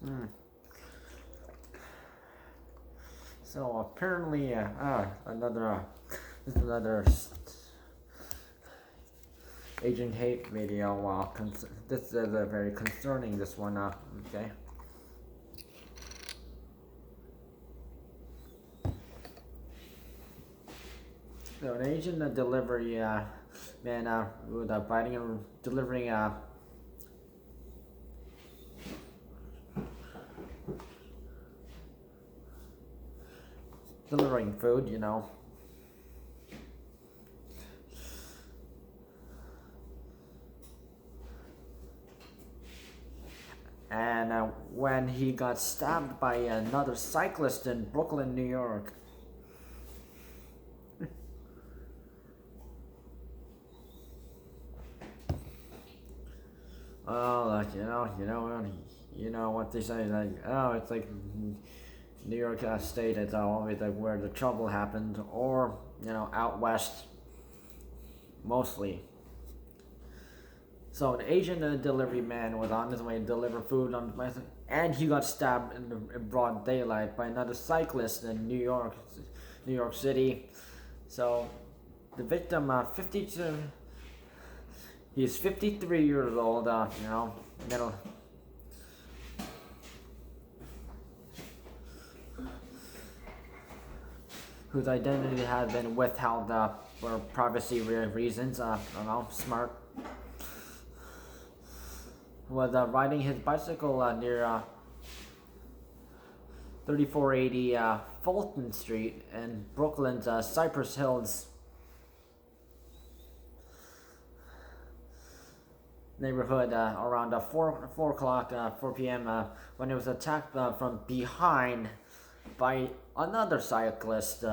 Hmm. So apparently, this is another Agent Hate video. This is very concerning. This one, okay. So an agent delivery man with biting and delivering delivering food, you know. And when he got stabbed by another cyclist in Brooklyn, New York. Oh, like you know what they say, like, oh, it's like New York State. It's always like where the trouble happened, or out west, mostly. So an Asian delivery man was on his way to deliver food and he got stabbed in broad daylight by another cyclist in New York City. So the victim, 52, he's 53 years old. Middle. Whose identity had been withheld for privacy reasons. I don't know, smart. Was riding his bicycle near 3480 Fulton Street in Brooklyn's Cypress Hills neighborhood around 4 p.m. When he was attacked from behind by another cyclist.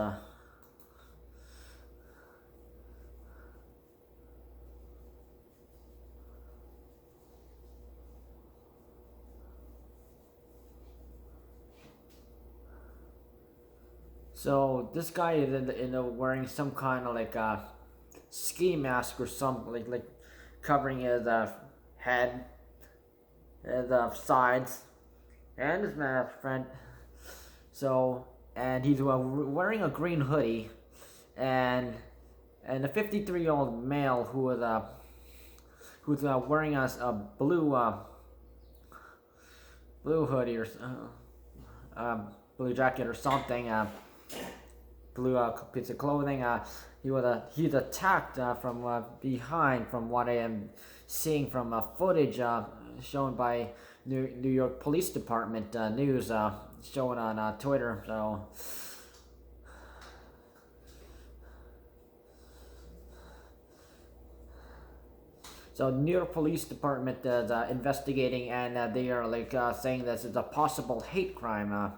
So this guy is wearing some kind of like ski mask or something, like covering his head, his sides, and his front. So, and he's wearing a green hoodie, and a 53-year-old male who was who's wearing a blue hoodie or blue jacket or something. Blue piece of clothing. He's attacked from behind, from what I am seeing from footage shown by New York Police Department news showing on Twitter. So New York Police Department is investigating, and they are like saying this is a possible hate crime.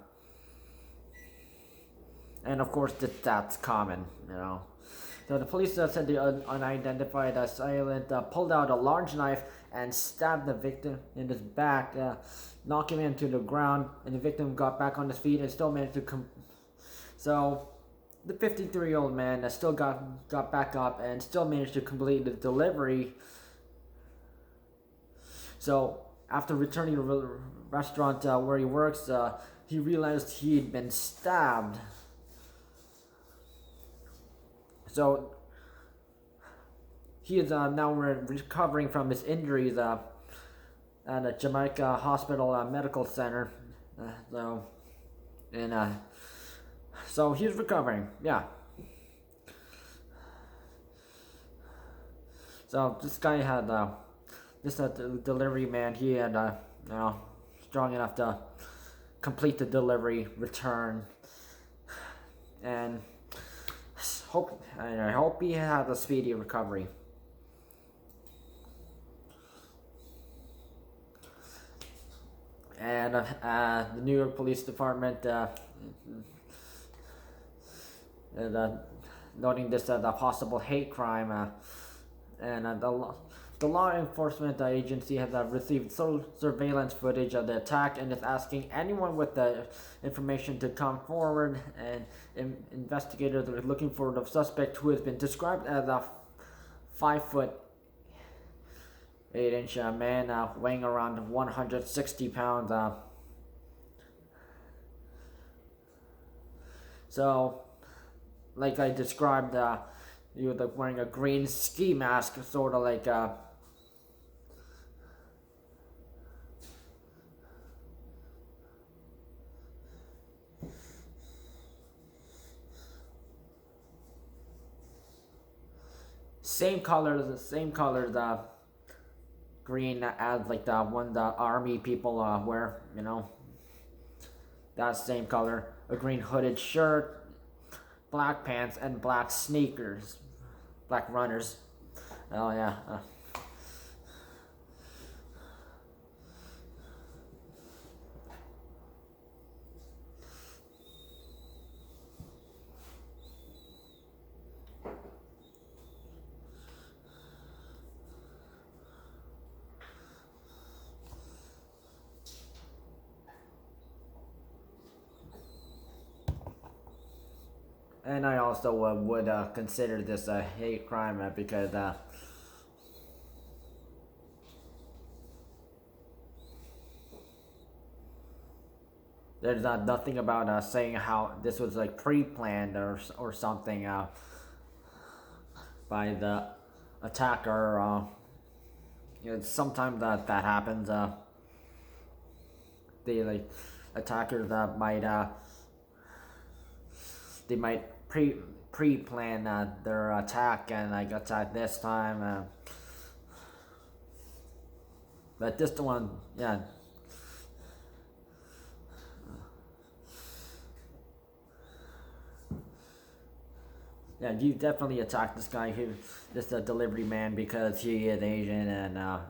And of course, that's common, So the police said the unidentified assailant pulled out a large knife and stabbed the victim in his back, knocking him into the ground. And the victim got back on his feet and still managed to So the 53-year-old man still got back up and still managed to complete the delivery. So after returning to the restaurant where he works, he realized he'd been stabbed. So he is now recovering from his injuries at the Jamaica Hospital Medical Center. So he's recovering. Yeah. So this guy had this delivery man. He had strong enough to complete the delivery, return, and I hope he has a speedy recovery. And the New York Police Department is noting this as a possible hate crime, and the law enforcement agency has received surveillance footage of the attack and is asking anyone with the information to come forward. And investigators are looking for the suspect, who has been described as a 5'8" man weighing around 160 pounds. So, like I described, you were like wearing a green ski mask, sort of like same color, the green as like the one the army people wear, you know, that same color. A green hooded shirt, black pants, and black sneakers, black runners. Oh yeah. And I also would consider this a hate crime because there's nothing about saying how this was like pre-planned or something by the attacker. You know, sometimes that happens. The like attackers that might they might pre-plan their attack and like attack this time. But this one, yeah. Yeah, you definitely attacked this guy who just a delivery man because he is Asian and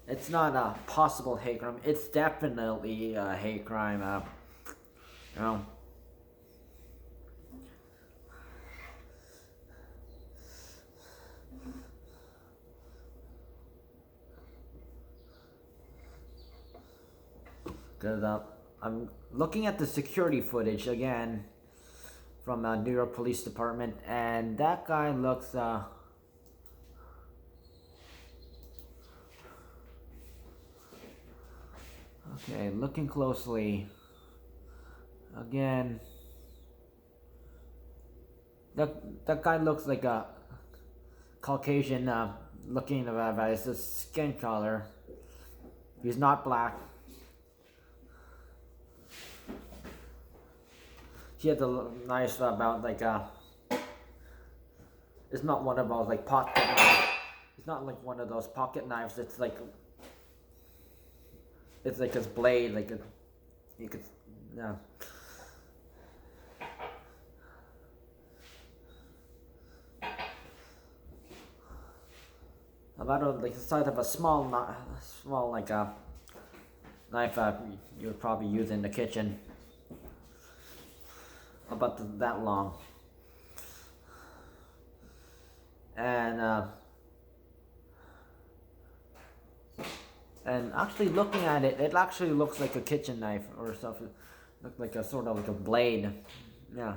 it's not a possible hate crime. It's definitely a hate crime. You know. Because I'm looking at the security footage again from New York Police Department, and that guy looks okay, looking closely again, that guy looks like a Caucasian looking at his skin color. He's not black. He had the knife about like it's not one of those like pocket knives. It's not like one of those pocket knives. It's like his blade, like you could, yeah. About like the size of a small like knife you would probably use in the kitchen. About that long. And actually looking at it, it actually looks like a kitchen knife or something. Look like a sort of like a blade. Yeah.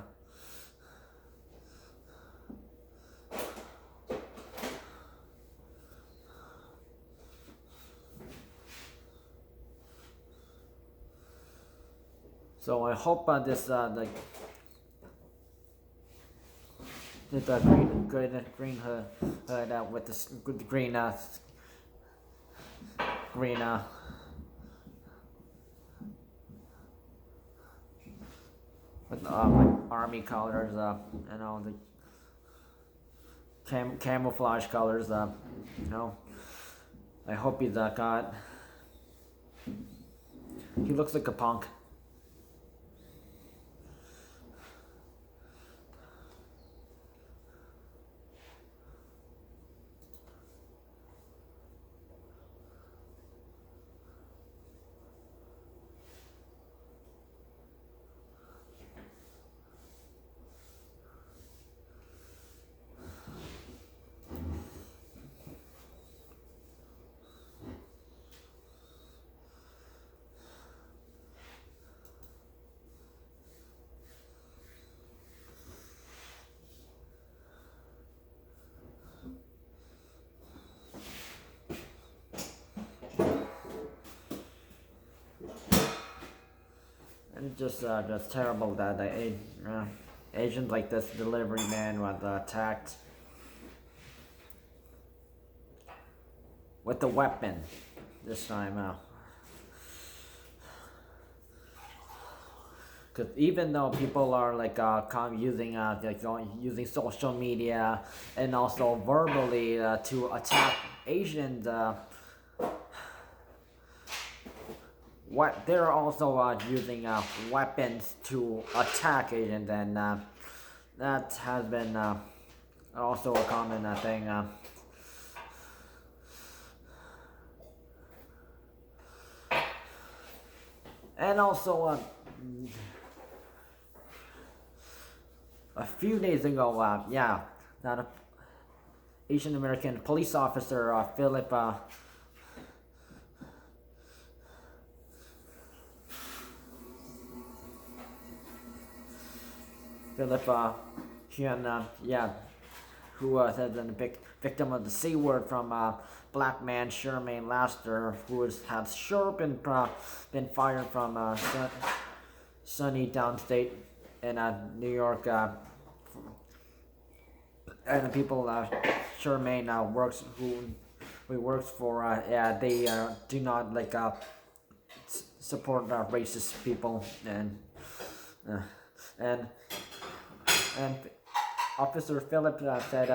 So I hope this like the green hood with the green with like army colors, you know, the camouflage colors, you know. I hope he's got. He looks like a punk. It's just terrible that agent like this delivery man was attacked with a weapon this time out. Because even though people are like using social media and also verbally to attack Asians, what they're also using weapons to attack Asians, and that has been also a common thing. And also, a few days ago, that Asian American police officer Philip Hyun, who has been a victim of the C word from black man Shermaine Laster, who has sure been fired from sunny downstate in New York, and the people Shermaine works for, they do not like support racist people, and and Officer Phillips said,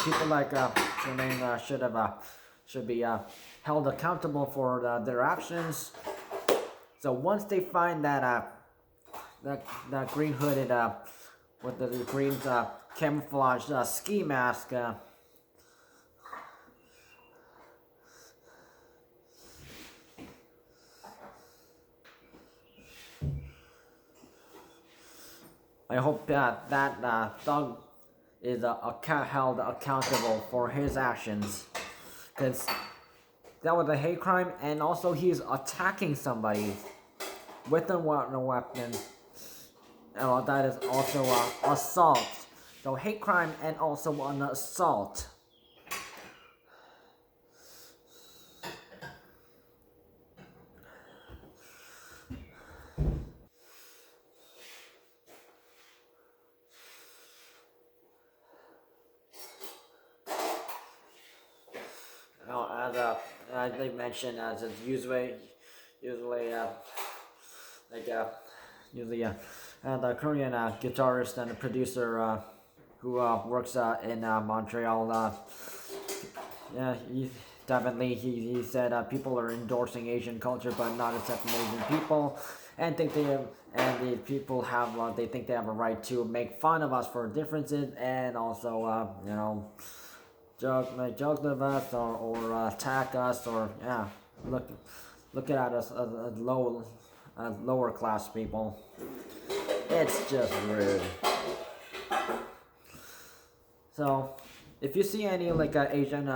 people like Jermaine should be held accountable for their actions. So once they find that green hooded with the green camouflage ski mask, I hope that thug is held accountable for his actions, because that was a hate crime, and also he's attacking somebody with a weapon. That is also assault. So hate crime and also an assault. As they mentioned, as it's usually the Korean guitarist and producer who works in Montreal. He said people are endorsing Asian culture but not accepting Asian people, and the people have they think they have a right to make fun of us for differences, and also make jokes of us or attack us, or look at us as lower class people. It's just rude. So if you see any Asian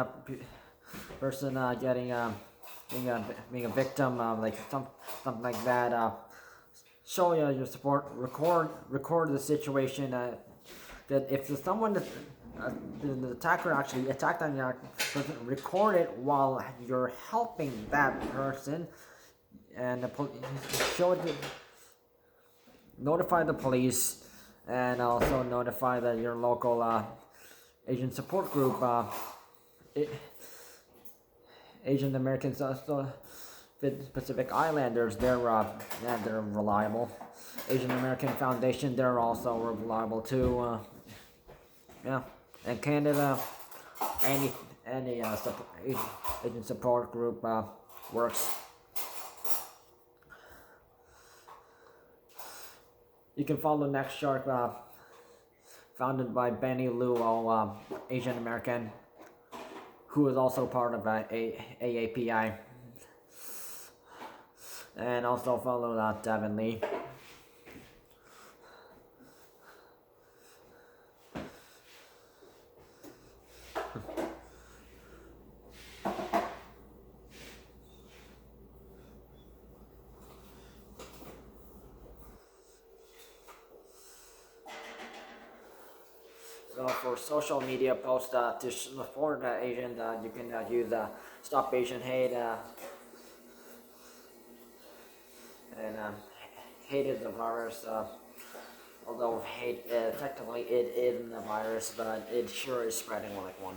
person being a victim of something like that, show your support. Record the situation. That if someone the attacker actually attacked on your person, record it while you're helping that person, and notify the police, and also notify your local Asian support group, Asian Americans, Pacific Islanders. They're reliable. Asian American Foundation, they're also reliable too. And Canada, any Asian support group works. You can follow Next Shark, founded by Benny Luo, Asian American, who is also part of AAPI, and also follow Devin Lee. So for social media posts to support Asians, you can use Stop Asian Hate and hated the virus. Although hate, technically it isn't a virus, but it sure is spreading like one.